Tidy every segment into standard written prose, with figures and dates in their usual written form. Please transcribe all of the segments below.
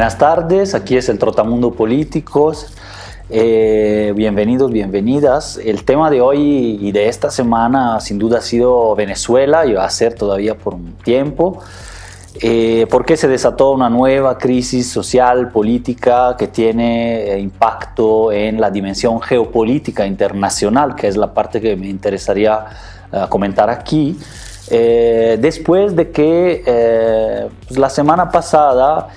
Buenas tardes, aquí es el Trotamundo Políticos. Bienvenidos, bienvenidas. El tema de hoy y de esta semana sin duda ha sido Venezuela y va a ser todavía por un tiempo. Porque se desató una nueva crisis social, política, que tiene impacto en la dimensión geopolítica internacional, que es la parte que me interesaría comentar aquí. Después de que la semana pasada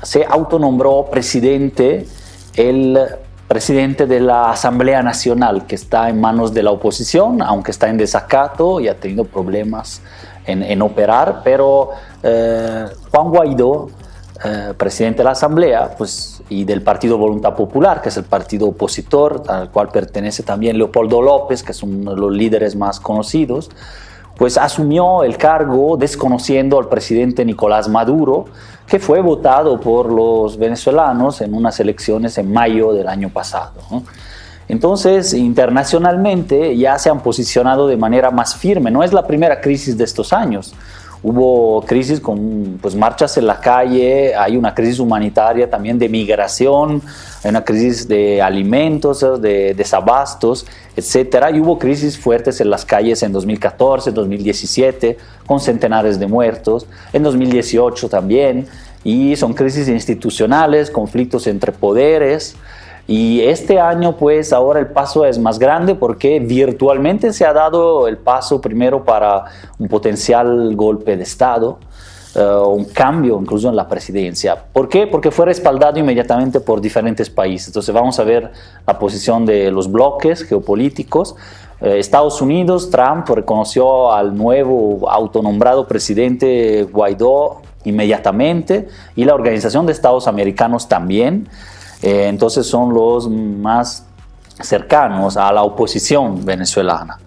se autonombró presidente el presidente de la Asamblea Nacional, que está en manos de la oposición, aunque está en desacato y ha tenido problemas en operar, pero Juan Guaidó, presidente de la Asamblea, pues, y del Partido Voluntad Popular, que es el partido opositor, al cual pertenece también Leopoldo López, que es uno de los líderes más conocidos, pues asumió el cargo desconociendo al presidente Nicolás Maduro, que fue votado por los venezolanos en unas elecciones en mayo del año pasado, ¿no? Entonces, internacionalmente ya se han posicionado de manera más firme. No es la primera crisis de estos años. Hubo crisis con marchas en la calle, hay una crisis humanitaria también de migración, hay una crisis de alimentos, de desabastos, etc. Y hubo crisis fuertes en las calles en 2014, 2017, con centenares de muertos, en 2018 también, y son crisis institucionales, conflictos entre poderes. Y este año, pues ahora el paso es más grande porque virtualmente se ha dado el paso primero para un potencial golpe de Estado, un cambio incluso en la presidencia. ¿Por qué? Porque fue respaldado inmediatamente por diferentes países. Entonces vamos a ver la posición de los bloques geopolíticos. Estados Unidos, Trump reconoció al nuevo autonombrado presidente Guaidó inmediatamente, y la Organización de Estados Americanos también. Entonces son los más cercanos a la oposición venezolana.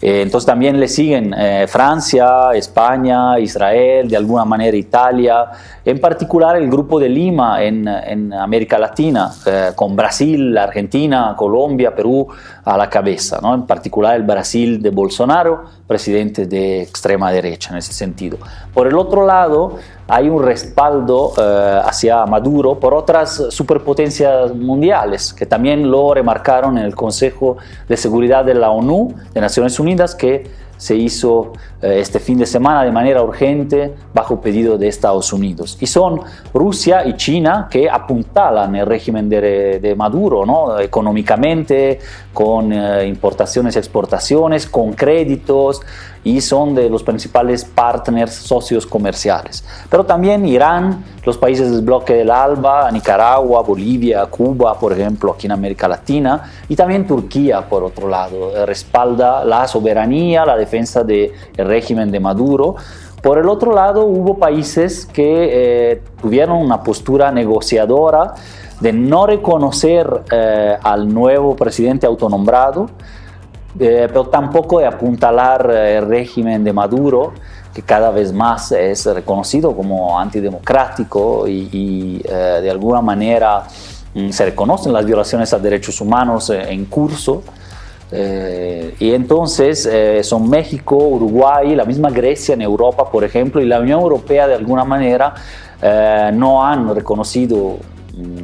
Entonces también le siguen Francia, España, Israel, de alguna manera Italia, en particular el Grupo de Lima en América Latina, con Brasil, Argentina, Colombia, Perú a la cabeza, ¿no? En particular el Brasil de Bolsonaro, presidente de extrema derecha en ese sentido. Por el otro lado, hay un respaldo hacia Maduro por otras superpotencias mundiales, que también lo remarcaron en el Consejo de Seguridad de la ONU, de Naciones Unidas, que se hizo este fin de semana de manera urgente bajo pedido de Estados Unidos. Y son Rusia y China que apuntalan el régimen de Maduro, ¿no? Económicamente, con importaciones y exportaciones, con créditos, y son de los principales partners socios comerciales. Pero también Irán, los países del bloque del ALBA, Nicaragua, Bolivia, Cuba, por ejemplo, aquí en América Latina, y también Turquía, por otro lado, respalda la soberanía, la defensa del régimen de Maduro. Por el otro lado, hubo países que tuvieron una postura negociadora de no reconocer al nuevo presidente autonombrado, pero tampoco de apuntalar el régimen de Maduro, que cada vez más es reconocido como antidemocrático y de alguna manera se reconocen las violaciones a derechos humanos en curso. Y entonces son México, Uruguay, la misma Grecia en Europa, por ejemplo, y la Unión Europea de alguna manera no han reconocido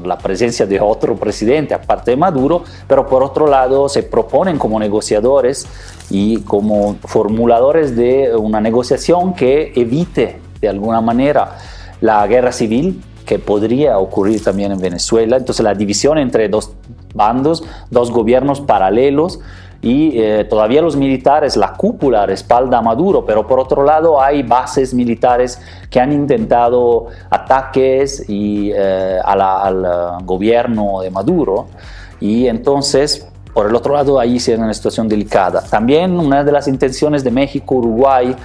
la presencia de otro presidente aparte de Maduro, pero por otro lado se proponen como negociadores y como formuladores de una negociación que evite de alguna manera la guerra civil que podría ocurrir también en Venezuela. Entonces la división entre dos bandos, dos gobiernos paralelos, y todavía los militares, la cúpula respalda a Maduro, pero por otro lado hay bases militares que han intentado ataques al gobierno de Maduro, y entonces por el otro lado ahí sí es una situación delicada. También una de las intenciones de México, Uruguay,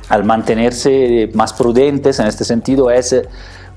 al mantenerse más prudentes en este sentido, es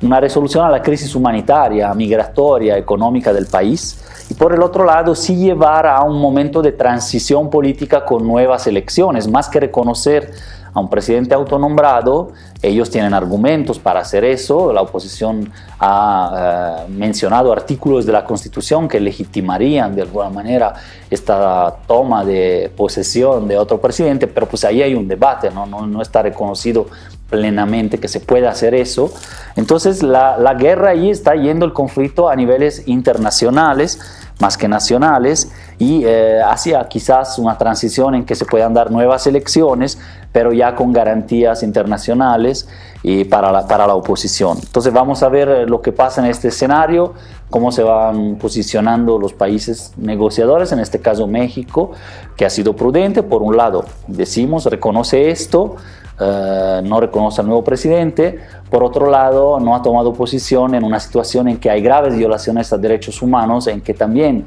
una resolución a la crisis humanitaria, migratoria, económica del país, y por el otro lado sí llevar a un momento de transición política con nuevas elecciones. Más que reconocer a un presidente autonombrado, ellos tienen argumentos para hacer eso. La oposición ha mencionado artículos de la Constitución que legitimarían de alguna manera esta toma de posesión de otro presidente, pero pues ahí hay un debate, no está reconocido plenamente que se puede hacer eso. Entonces la guerra ahí está yendo el conflicto a niveles internacionales más que nacionales y hacia quizás una transición en que se puedan dar nuevas elecciones, pero ya con garantías internacionales y para la oposición. Entonces vamos a ver lo que pasa en este escenario, cómo se van posicionando los países negociadores, en este caso México, que ha sido prudente. Por un lado, decimos, reconoce esto, no reconoce al nuevo presidente. Por otro lado, no ha tomado posición en una situación en que hay graves violaciones a derechos humanos, en que también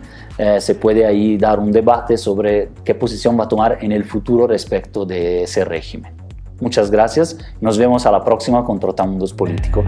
se puede ahí dar un debate sobre qué posición va a tomar en el futuro respecto de ese régimen. Muchas gracias. Nos vemos a la próxima con Trotamundos Político.